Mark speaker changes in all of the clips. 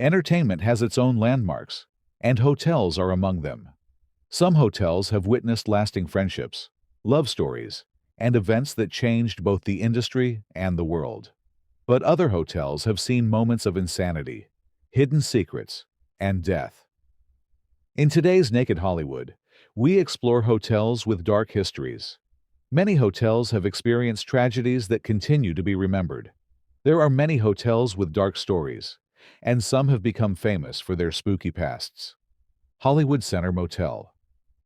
Speaker 1: Entertainment has its own landmarks, and hotels are among them. Some hotels have witnessed lasting friendships, love stories, and events that changed both the industry and the world. But other hotels have seen moments of insanity, hidden secrets, and death. In today's Naked Hollywood, we explore hotels with dark histories. Many hotels have experienced tragedies that continue to be remembered. There are many hotels with dark stories, and some have become famous for their spooky pasts. Hollywood Center Motel.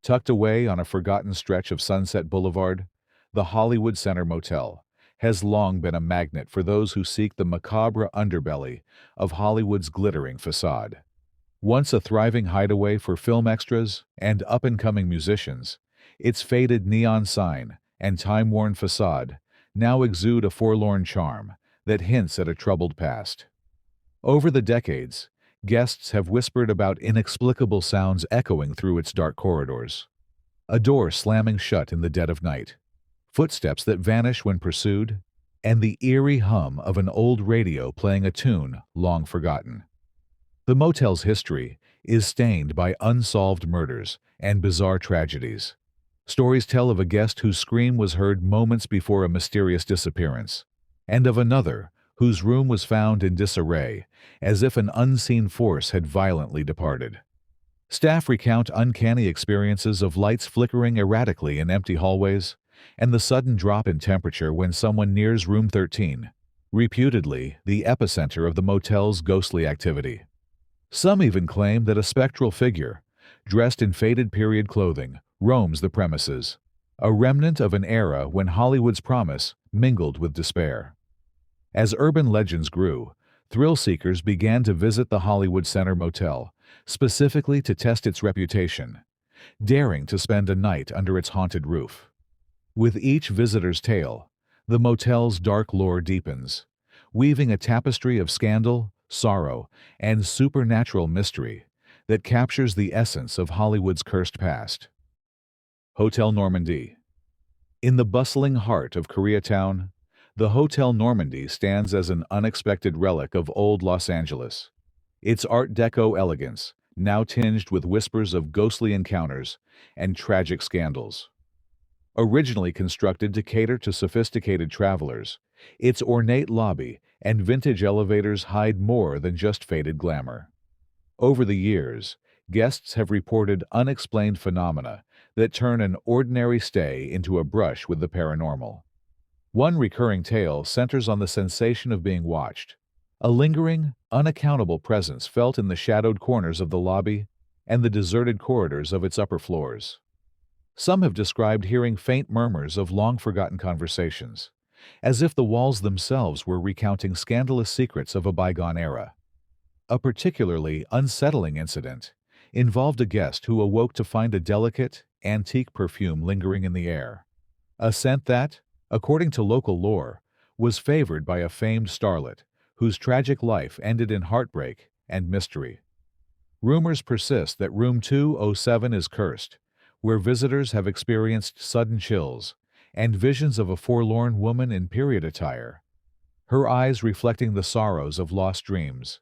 Speaker 1: Tucked away on a forgotten stretch of Sunset Boulevard, the Hollywood Center Motel has long been a magnet for those who seek the macabre underbelly of Hollywood's glittering facade. Once a thriving hideaway for film extras and up-and-coming musicians, its faded neon sign and time-worn facade now exude a forlorn charm that hints at a troubled past. Over the decades, guests have whispered about inexplicable sounds echoing through its dark corridors. A door slamming shut in the dead of night, footsteps that vanish when pursued, and the eerie hum of an old radio playing a tune long forgotten. The motel's history is stained by unsolved murders and bizarre tragedies. Stories tell of a guest whose scream was heard moments before a mysterious disappearance, and of another whose room was found in disarray, as if an unseen force had violently departed. Staff recount uncanny experiences of lights flickering erratically in empty hallways, and the sudden drop in temperature when someone nears room 13, reputedly the epicenter of the motel's ghostly activity. Some even claim that a spectral figure, dressed in faded period clothing, roams the premises, a remnant of an era when Hollywood's promise mingled with despair. As urban legends grew, thrill-seekers began to visit the Hollywood Center Motel, specifically to test its reputation, daring to spend a night under its haunted roof. With each visitor's tale, the motel's dark lore deepens, weaving a tapestry of scandal, sorrow, and supernatural mystery that captures the essence of Hollywood's cursed past. Hotel Normandy. In the bustling heart of Koreatown, the Hotel Normandy stands as an unexpected relic of old Los Angeles. Its Art Deco elegance, now tinged with whispers of ghostly encounters and tragic scandals. Originally constructed to cater to sophisticated travelers, its ornate lobby and vintage elevators hide more than just faded glamour. Over the years, guests have reported unexplained phenomena that turn an ordinary stay into a brush with the paranormal. One recurring tale centers on the sensation of being watched, a lingering, unaccountable presence felt in the shadowed corners of the lobby and the deserted corridors of its upper floors. Some have described hearing faint murmurs of long-forgotten conversations, as if the walls themselves were recounting scandalous secrets of a bygone era. A particularly unsettling incident involved a guest who awoke to find a delicate, antique perfume lingering in the air, a scent that, according to local lore, was favored by a famed starlet whose tragic life ended in heartbreak and mystery. Rumors persist that room 207 is cursed, where visitors have experienced sudden chills and visions of a forlorn woman in period attire, her eyes reflecting the sorrows of lost dreams.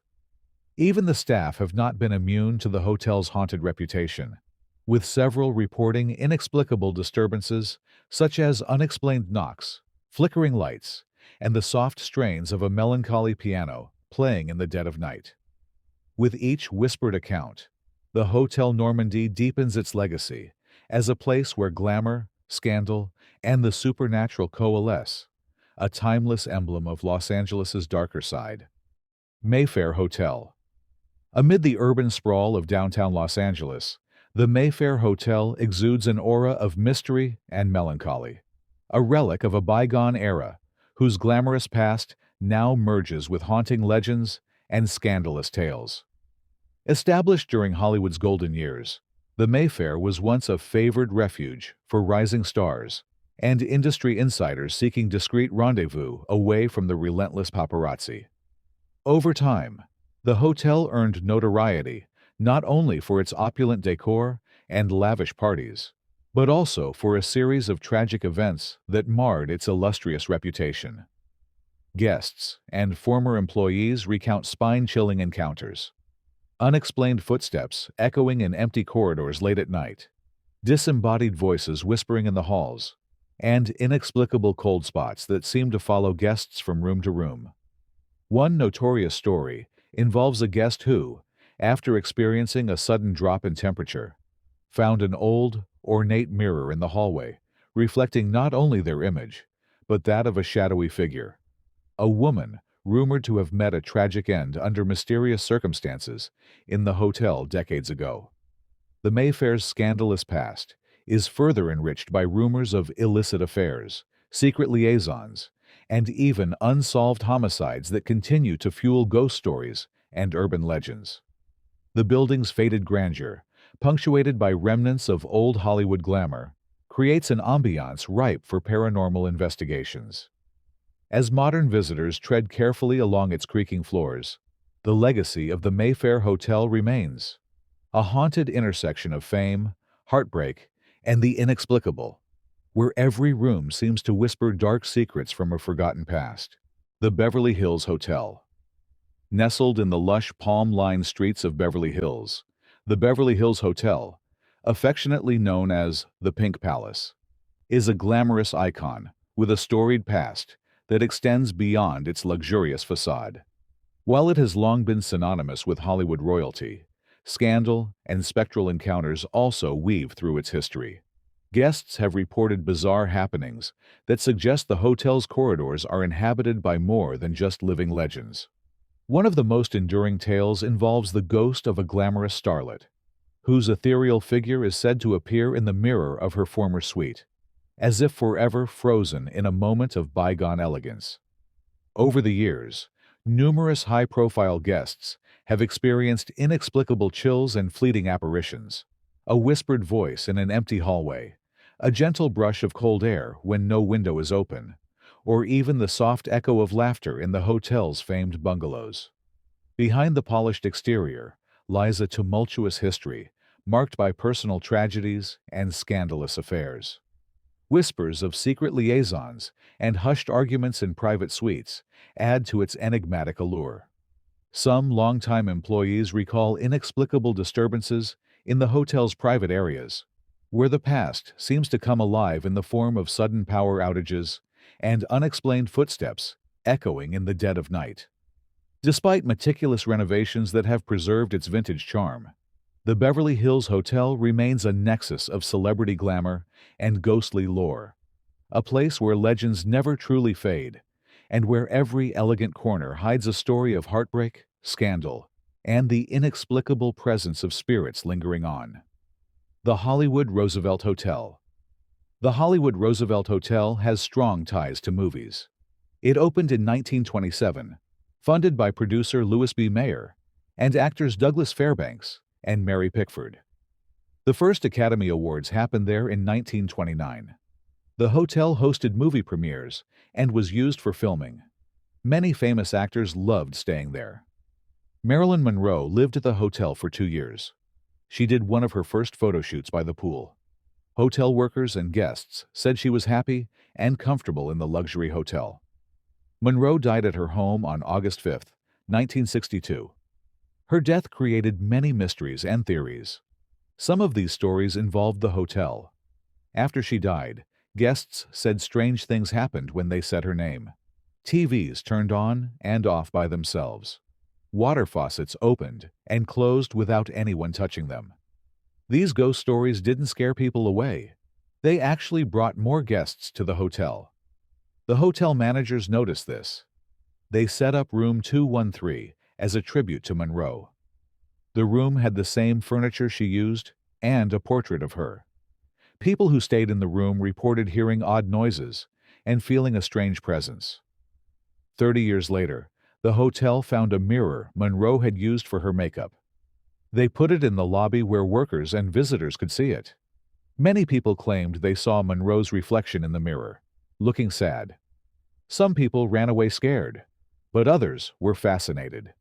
Speaker 1: Even the staff have not been immune to the hotel's haunted reputation, with several reporting inexplicable disturbances such as unexplained knocks, flickering lights, and the soft strains of a melancholy piano playing in the dead of night. With each whispered account, the Hotel Normandy deepens its legacy as a place where glamour, scandal, and the supernatural coalesce, a timeless emblem of Los Angeles's darker side. Mayfair Hotel. Amid the urban sprawl of downtown Los Angeles, the Mayfair Hotel exudes an aura of mystery and melancholy, a relic of a bygone era whose glamorous past now merges with haunting legends and scandalous tales. Established during Hollywood's golden years, the Mayfair was once a favored refuge for rising stars and industry insiders seeking discreet rendezvous away from the relentless paparazzi. Over time, the hotel earned notoriety not only for its opulent decor and lavish parties, but also for a series of tragic events that marred its illustrious reputation. Guests and former employees recount spine-chilling encounters, Unexplained footsteps echoing in empty corridors late at night, disembodied voices whispering in the halls, and inexplicable cold spots that seem to follow guests from room to room. One notorious story involves a guest who, after experiencing a sudden drop in temperature, found an old, ornate mirror in the hallway, reflecting not only their image, but that of a shadowy figure. A woman rumored to have met a tragic end under mysterious circumstances in the hotel decades ago. The Mayfair's scandalous past is further enriched by rumors of illicit affairs, secret liaisons, and even unsolved homicides that continue to fuel ghost stories and urban legends. The building's faded grandeur, punctuated by remnants of old Hollywood glamour, creates an ambiance ripe for paranormal investigations. As modern visitors tread carefully along its creaking floors, the legacy of the Mayfair Hotel remains, a haunted intersection of fame, heartbreak, and the inexplicable, where every room seems to whisper dark secrets from a forgotten past. The Beverly Hills Hotel. Nestled in the lush palm-lined streets of Beverly Hills, the Beverly Hills Hotel, affectionately known as the Pink Palace, is a glamorous icon with a storied past that extends beyond its luxurious facade. While it has long been synonymous with Hollywood royalty, scandal and spectral encounters also weave through its history. Guests have reported bizarre happenings that suggest the hotel's corridors are inhabited by more than just living legends. One of the most enduring tales involves the ghost of a glamorous starlet, whose ethereal figure is said to appear in the mirror of her former suite, as if forever frozen in a moment of bygone elegance. Over the years, numerous high-profile guests have experienced inexplicable chills and fleeting apparitions, a whispered voice in an empty hallway, a gentle brush of cold air when no window is open, or even the soft echo of laughter in the hotel's famed bungalows. Behind the polished exterior lies a tumultuous history marked by personal tragedies and scandalous affairs. Whispers of secret liaisons and hushed arguments in private suites add to its enigmatic allure. Some longtime employees recall inexplicable disturbances in the hotel's private areas, where the past seems to come alive in the form of sudden power outages and unexplained footsteps echoing in the dead of night. Despite meticulous renovations that have preserved its vintage charm, the Beverly Hills Hotel remains a nexus of celebrity glamour and ghostly lore, a place where legends never truly fade, and where every elegant corner hides a story of heartbreak, scandal, and the inexplicable presence of spirits lingering on. The Hollywood Roosevelt Hotel. The Hollywood Roosevelt Hotel has strong ties to movies. It opened in 1927, funded by producer Louis B. Mayer and actors Douglas Fairbanks and Mary Pickford. The first Academy Awards happened there in 1929. The hotel hosted movie premieres and was used for filming. Many famous actors loved staying there. Marilyn Monroe lived at the hotel for 2 years. She did one of her first photo shoots by the pool. Hotel workers and guests said she was happy and comfortable in the luxury hotel. Monroe died at her home on August 5, 1962. Her death created many mysteries and theories. Some of these stories involved the hotel. After she died, guests said strange things happened when they said her name. TVs turned on and off by themselves. Water faucets opened and closed without anyone touching them. These ghost stories didn't scare people away. They actually brought more guests to the hotel. The hotel managers noticed this. They set up room 213 as a tribute to Monroe. The room had the same furniture she used and a portrait of her. People who stayed in the room reported hearing odd noises and feeling a strange presence. 30 years later, the hotel found a mirror Monroe had used for her makeup. They put it in the lobby where workers and visitors could see it. Many people claimed they saw Monroe's reflection in the mirror, looking sad. Some people ran away scared, but others were fascinated.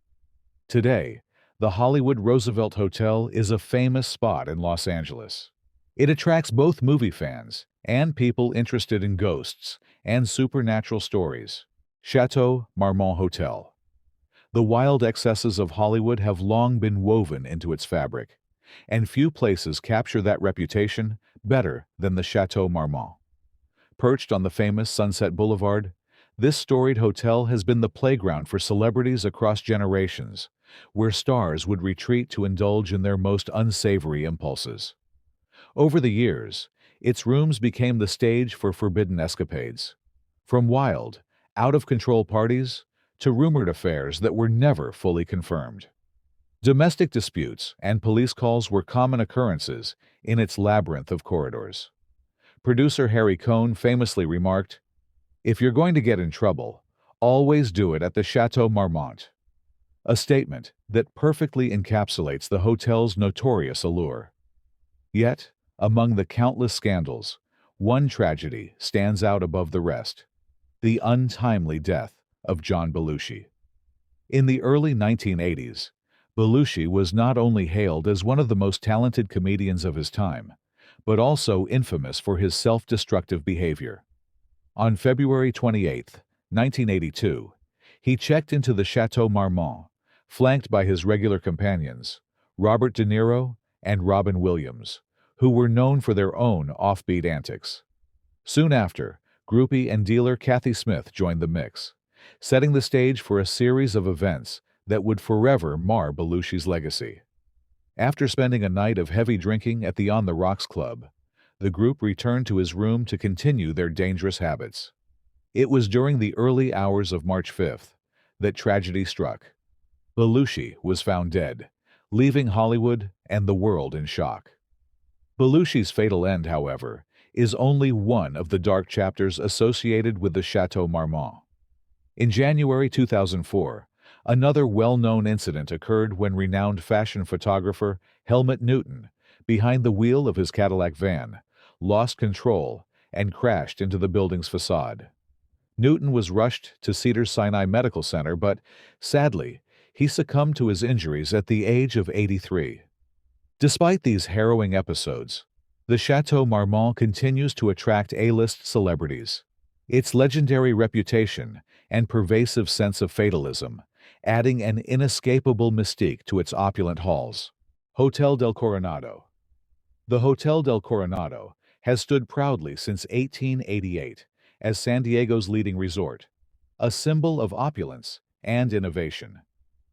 Speaker 1: Today, the Hollywood Roosevelt Hotel is a famous spot in Los Angeles. It attracts both movie fans and people interested in ghosts and supernatural stories. Chateau Marmont Hotel. The wild excesses of Hollywood have long been woven into its fabric, and few places capture that reputation better than the Chateau Marmont. Perched on the famous Sunset Boulevard, this storied hotel has been the playground for celebrities across generations, where stars would retreat to indulge in their most unsavory impulses. Over the years, its rooms became the stage for forbidden escapades, from wild, out-of-control parties to rumored affairs that were never fully confirmed. Domestic disputes and police calls were common occurrences in its labyrinth of corridors. Producer Harry Cohn famously remarked, "If you're going to get in trouble, always do it at the Chateau Marmont," a statement that perfectly encapsulates the hotel's notorious allure. Yet, among the countless scandals, one tragedy stands out above the rest: the untimely death of John Belushi. In the early 1980s, Belushi was not only hailed as one of the most talented comedians of his time, but also infamous for his self-destructive behavior. On February 28, 1982, he checked into the Chateau Marmont, flanked by his regular companions, Robert De Niro and Robin Williams, who were known for their own offbeat antics. Soon after, groupie and dealer Kathy Smith joined the mix, setting the stage for a series of events that would forever mar Belushi's legacy. After spending a night of heavy drinking at the On the Rocks Club, the group returned to his room to continue their dangerous habits. It was during the early hours of March 5th that tragedy struck. Belushi was found dead, leaving Hollywood and the world in shock. Belushi's fatal end, however, is only one of the dark chapters associated with the Chateau Marmont. In January 2004, another well-known incident occurred when renowned fashion photographer Helmut Newton, behind the wheel of his Cadillac van, lost control and crashed into the building's facade. Newton was rushed to Cedars-Sinai Medical Center, but, sadly, he succumbed to his injuries at the age of 83. Despite these harrowing episodes, the Chateau Marmont continues to attract A-list celebrities. Its legendary reputation and pervasive sense of fatalism, adding an inescapable mystique to its opulent halls. Hotel del Coronado. The Hotel del Coronado has stood proudly since 1888 as San Diego's leading resort, a symbol of opulence and innovation.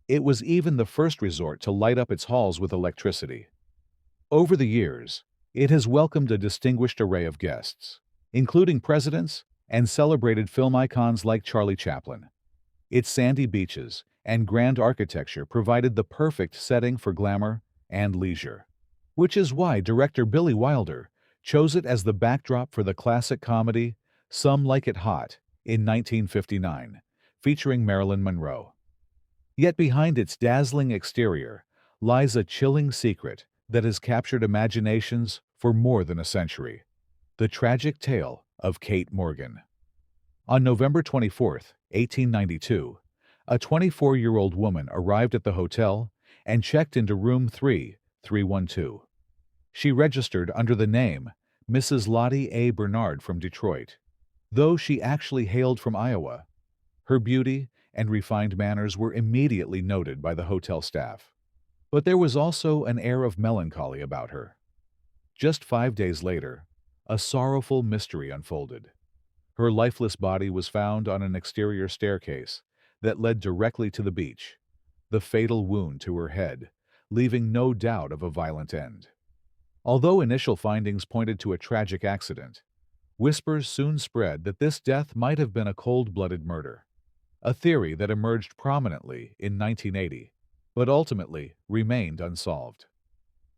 Speaker 1: It was even the first resort to light up its halls with electricity. Over the years, it has welcomed a distinguished array of guests, including presidents and celebrated film icons like Charlie Chaplin. Its sandy beaches and grand architecture provided the perfect setting for glamour and leisure, which is why director Billy Wilder chose it as the backdrop for the classic comedy Some Like It Hot in 1959, featuring Marilyn Monroe. Yet behind its dazzling exterior lies a chilling secret that has captured imaginations for more than a century: the tragic tale of Kate Morgan. On November 24, 1892, a 24-year-old woman arrived at the hotel and checked into room 3312. She registered under the name Mrs. Lottie A. Bernard from Detroit, though she actually hailed from Iowa. Her beauty and refined manners were immediately noted by the hotel staff. But there was also an air of melancholy about her. Just 5 days later, a sorrowful mystery unfolded. Her lifeless body was found on an exterior staircase that led directly to the beach, the fatal wound to her head, leaving no doubt of a violent end. Although initial findings pointed to a tragic accident, whispers soon spread that this death might have been a cold-blooded murder, a theory that emerged prominently in 1980, but ultimately remained unsolved.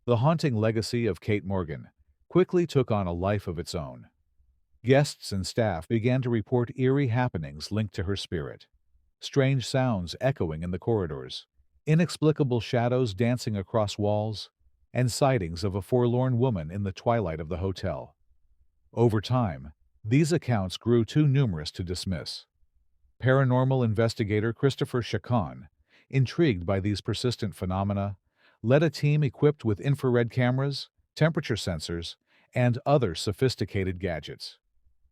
Speaker 1: The haunting legacy of Kate Morgan quickly took on a life of its own. Guests and staff began to report eerie happenings linked to her spirit: strange sounds echoing in the corridors, inexplicable shadows dancing across walls, and sightings of a forlorn woman in the twilight of the hotel. Over time, these accounts grew too numerous to dismiss. Paranormal investigator Christopher Chacon, intrigued by these persistent phenomena, led a team equipped with infrared cameras, temperature sensors, and other sophisticated gadgets.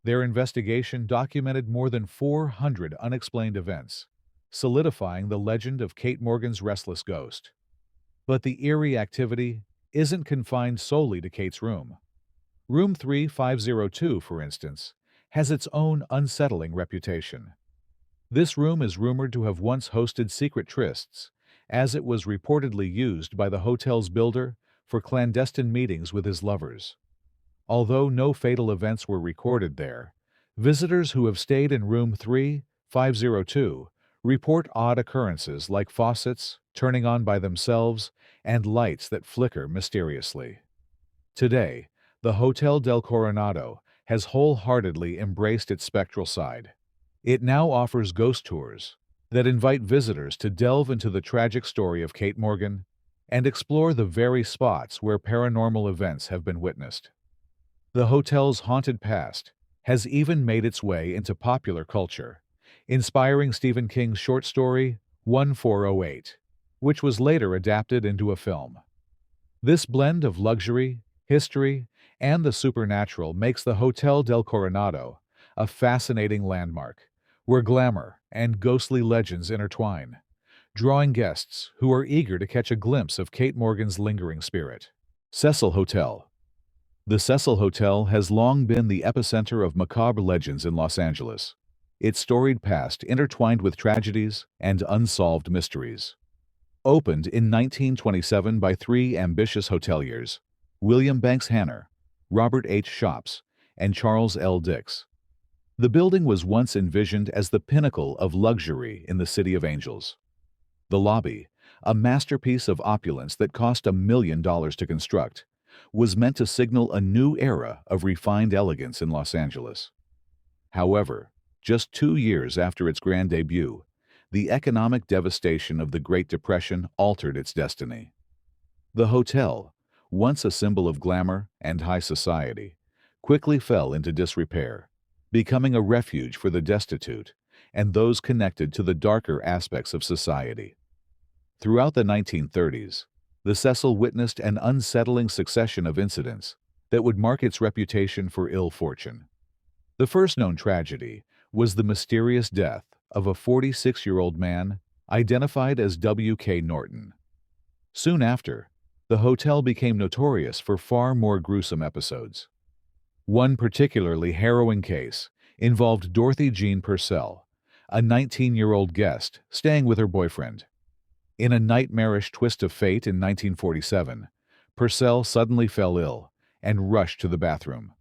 Speaker 1: Their investigation documented more than 400 unexplained events, solidifying the legend of Kate Morgan's restless ghost. But the eerie activity isn't confined solely to Kate's room. Room 3502, for instance, has its own unsettling reputation. This room is rumored to have once hosted secret trysts, as it was reportedly used by the hotel's builder for clandestine meetings with his lovers. Although no fatal events were recorded there, visitors who have stayed in room 3502 report odd occurrences like faucets turning on by themselves and lights that flicker mysteriously. Today, the Hotel del Coronado has wholeheartedly embraced its spectral side. It now offers ghost tours that invite visitors to delve into the tragic story of Kate Morgan and explore the very spots where paranormal events have been witnessed. The hotel's haunted past has even made its way into popular culture, inspiring Stephen King's short story 1408, which was later adapted into a film. This blend of luxury, history, and the supernatural makes the Hotel del Coronado a fascinating landmark, where glamour and ghostly legends intertwine, drawing guests who are eager to catch a glimpse of Kate Morgan's lingering spirit. Cecil Hotel. The Cecil Hotel has long been the epicenter of macabre legends in Los Angeles, its storied past intertwined with tragedies and unsolved mysteries. Opened in 1927 by three ambitious hoteliers, William Banks Hanner, Robert H. Shops, and Charles L. Dix. The building was once envisioned as the pinnacle of luxury in the City of Angels. The lobby, a masterpiece of opulence that cost $1 million to construct, was meant to signal a new era of refined elegance in Los Angeles. However, just 2 years after its grand debut, the economic devastation of the Great Depression altered its destiny. The hotel, once a symbol of glamour and high society, quickly fell into disrepair, becoming a refuge for the destitute and those connected to the darker aspects of society. Throughout the 1930s, the Cecil witnessed an unsettling succession of incidents that would mark its reputation for ill fortune. The first known tragedy was the mysterious death of a 46-year-old man identified as W.K. Norton. Soon after, the hotel became notorious for far more gruesome episodes. One particularly harrowing case involved Dorothy Jean Purcell, a 19-year-old guest staying with her boyfriend. In a nightmarish twist of fate in 1947, Purcell suddenly fell ill and rushed to the bathroom.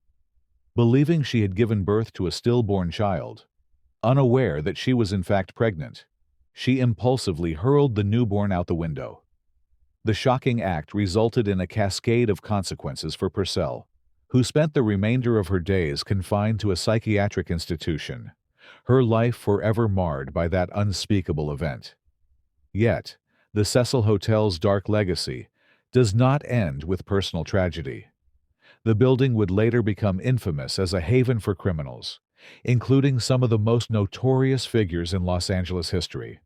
Speaker 1: Believing she had given birth to a stillborn child, unaware that she was in fact pregnant, she impulsively hurled the newborn out the window. The shocking act resulted in a cascade of consequences for Purcell, who spent the remainder of her days confined to a psychiatric institution, her life forever marred by that unspeakable event. Yet, the Cecil Hotel's dark legacy does not end with personal tragedy. The building would later become infamous as a haven for criminals, including some of the most notorious figures in Los Angeles history.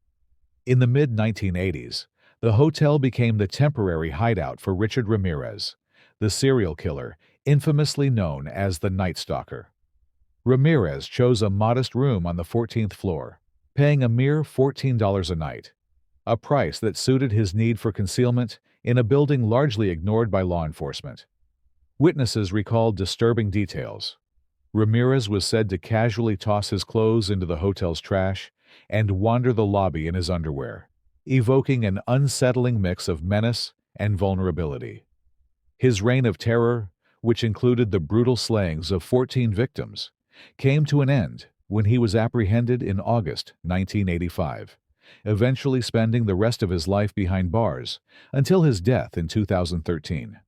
Speaker 1: In the mid-1980s, the hotel became the temporary hideout for Richard Ramirez, the serial killer infamously known as the Night Stalker. Ramirez chose a modest room on the 14th floor, paying a mere $14 a night, a price that suited his need for concealment in a building largely ignored by law enforcement. Witnesses recalled disturbing details. Ramirez was said to casually toss his clothes into the hotel's trash and wander the lobby in his underwear, evoking an unsettling mix of menace and vulnerability. His reign of terror, which included the brutal slayings of 14 victims, came to an end when he was apprehended in August 1985, eventually spending the rest of his life behind bars until his death in 2013.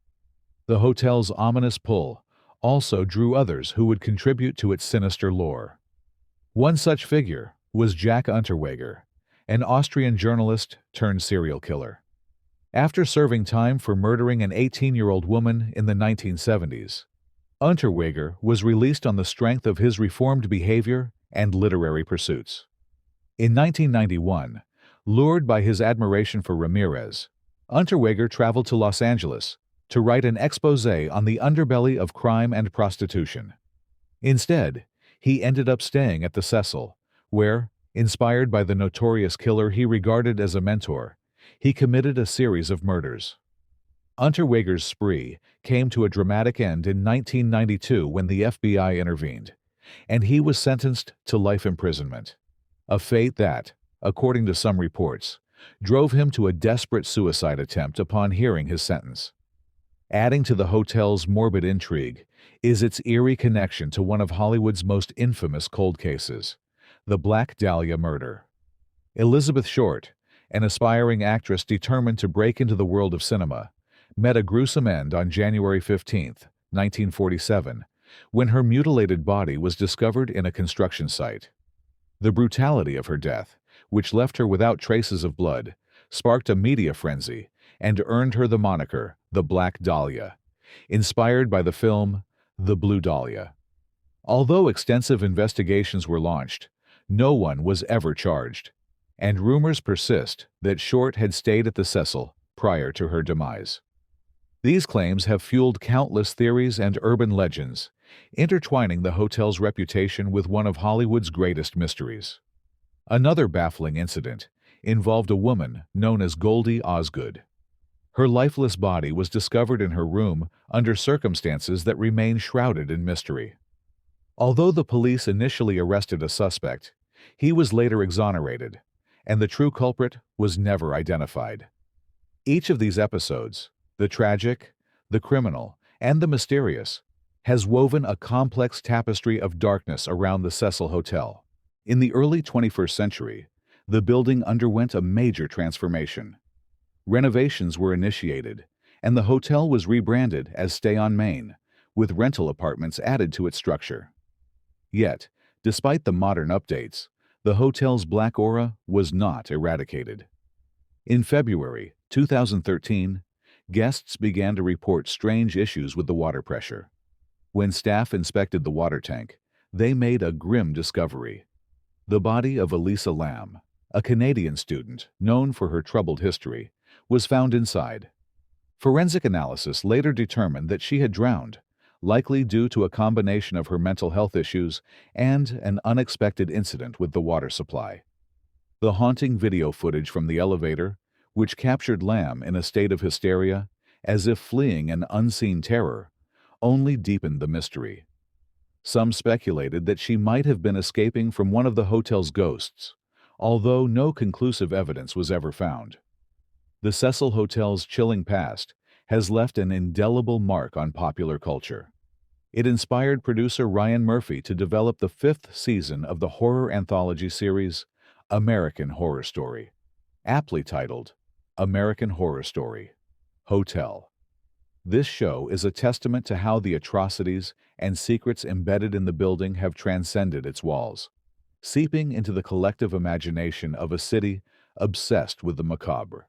Speaker 1: The hotel's ominous pull also drew others who would contribute to its sinister lore. One such figure was Jack Unterweger, an Austrian journalist turned serial killer. After serving time for murdering an 18-year-old woman in the 1970s, Unterweger was released on the strength of his reformed behavior and literary pursuits. In 1991, lured by his admiration for Ramirez, Unterweger traveled to Los Angeles to write an exposé on the underbelly of crime and prostitution. Instead, he ended up staying at the Cecil, where, Inspired by the notorious killer he regarded as a mentor, he committed a series of murders. Unterweger's spree came to a dramatic end in 1992 when the FBI intervened, and he was sentenced to life imprisonment, a fate that, according to some reports, drove him to a desperate suicide attempt upon hearing his sentence. Adding to the hotel's morbid intrigue is its eerie connection to one of Hollywood's most infamous cold cases, the Black Dahlia murder. Elizabeth Short, an aspiring actress determined to break into the world of cinema, met a gruesome end on January 15, 1947, when her mutilated body was discovered in a construction site. The brutality of her death, which left her without traces of blood, sparked a media frenzy and earned her the moniker the Black Dahlia, inspired by the film The Blue Dahlia. Although extensive investigations were launched, no one was ever charged, and rumors persist that Short had stayed at the Cecil prior to her demise. These claims have fueled countless theories and urban legends, intertwining the hotel's reputation with one of Hollywood's greatest mysteries. Another baffling incident involved a woman known as Goldie Osgood. Her lifeless body was discovered in her room under circumstances that remain shrouded in mystery. Although the police initially arrested a suspect, he was later exonerated, and the true culprit was never identified. Each of these episodes, the tragic, the criminal, and the mysterious, has woven a complex tapestry of darkness around the Cecil Hotel. In the early 21st century, the building underwent a major transformation. Renovations were initiated, and the hotel was rebranded as Stay on Main, with rental apartments added to its structure. Yet, despite the modern updates, the hotel's black aura was not eradicated. In February 2013, guests began to report strange issues with the water pressure. When staff inspected the water tank, they made a grim discovery. The body of Elisa Lam, a Canadian student known for her troubled history, was found inside. Forensic analysis later determined that she had drowned, likely due to a combination of her mental health issues and an unexpected incident with the water supply. The haunting video footage from the elevator, which captured Lam in a state of hysteria, as if fleeing an unseen terror, only deepened the mystery. Some speculated that she might have been escaping from one of the hotel's ghosts, although no conclusive evidence was ever found. The Cecil Hotel's chilling past has left an indelible mark on popular culture. It inspired producer Ryan Murphy to develop the 5th season of the horror anthology series American Horror Story, aptly titled American Horror Story Hotel. This show is a testament to how the atrocities and secrets embedded in the building have transcended its walls, seeping into the collective imagination of a city obsessed with the macabre.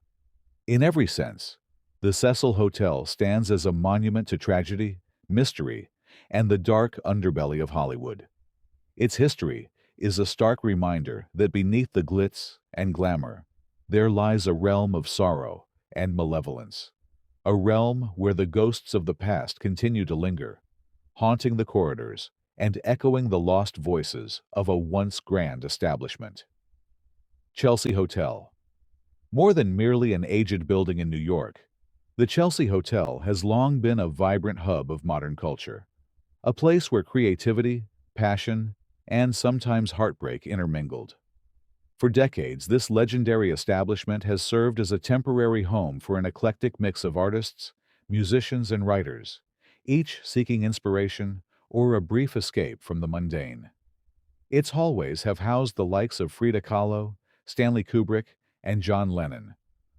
Speaker 1: In every sense, the Cecil Hotel stands as a monument to tragedy, mystery, and the dark underbelly of Hollywood. Its history is a stark reminder that beneath the glitz and glamour, there lies a realm of sorrow and malevolence, a realm where the ghosts of the past continue to linger, haunting the corridors and echoing the lost voices of a once grand establishment. Chelsea Hotel. More than merely an aged building in New York, the Chelsea Hotel has long been a vibrant hub of modern culture, a place where creativity, passion, and sometimes heartbreak intermingled. For decades, this legendary establishment has served as a temporary home for an eclectic mix of artists, musicians, and writers, each seeking inspiration or a brief escape from the mundane. Its hallways have housed the likes of Frida Kahlo, Stanley Kubrick, and John Lennon,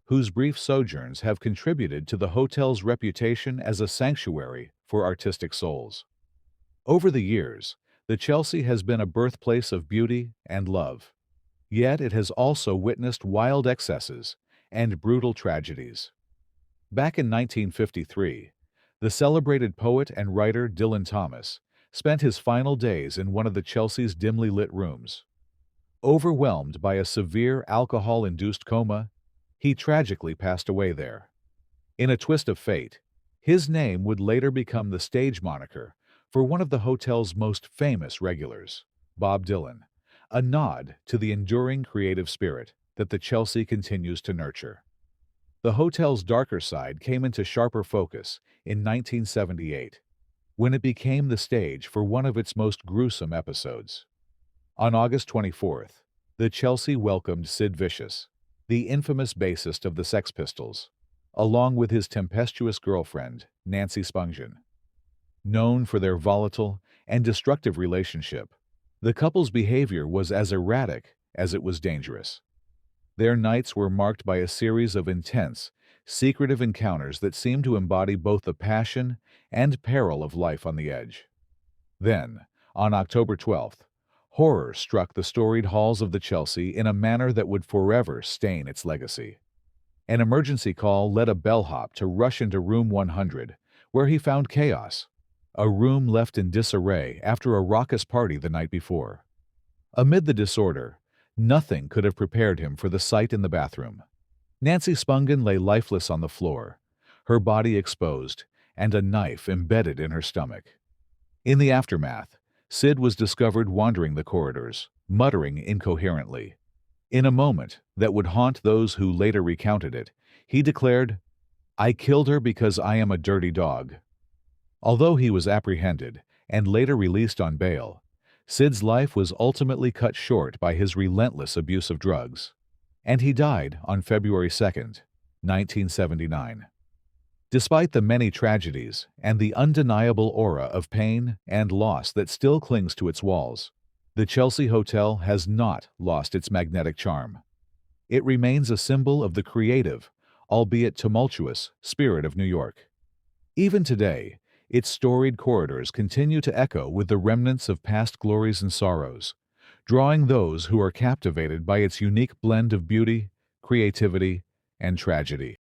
Speaker 1: whose brief sojourns have contributed to the hotel's reputation as a sanctuary for artistic souls. Over the years, the Chelsea has been a birthplace of beauty and love, yet it has also witnessed wild excesses and brutal tragedies. Back in 1953, the celebrated poet and writer Dylan Thomas spent his final days in one of the Chelsea's dimly lit rooms. Overwhelmed by a severe alcohol-induced coma, he tragically passed away there. In a twist of fate, his name would later become the stage moniker for one of the hotel's most famous regulars, Bob Dylan, a nod to the enduring creative spirit that the Chelsea continues to nurture. The hotel's darker side came into sharper focus in 1978, when it became the stage for one of its most gruesome episodes. On August 24th, the Chelsea welcomed Sid Vicious, the infamous bassist of the Sex Pistols, along with his tempestuous girlfriend, Nancy Spungen. Known for their volatile and destructive relationship, the couple's behavior was as erratic as it was dangerous. Their nights were marked by a series of intense, secretive encounters that seemed to embody both the passion and peril of life on the edge. Then, on October 12th, horror struck the storied halls of the Chelsea in a manner that would forever stain its legacy. An emergency call led a bellhop to rush into room 100, where he found chaos, a room left in disarray after a raucous party the night before. Amid the disorder, nothing could have prepared him for the sight in the bathroom. Nancy Spungen lay lifeless on the floor, her body exposed, and a knife embedded in her stomach. In the aftermath, Sid was discovered wandering the corridors, muttering incoherently. In a moment that would haunt those who later recounted it, he declared, "I killed her because I am a dirty dog." Although he was apprehended and later released on bail, Sid's life was ultimately cut short by his relentless abuse of drugs, and he died on February 2nd, 1979. Despite the many tragedies and the undeniable aura of pain and loss that still clings to its walls, the Chelsea Hotel has not lost its magnetic charm. It remains a symbol of the creative, albeit tumultuous, spirit of New York. Even today, its storied corridors continue to echo with the remnants of past glories and sorrows, drawing those who are captivated by its unique blend of beauty, creativity, and tragedy.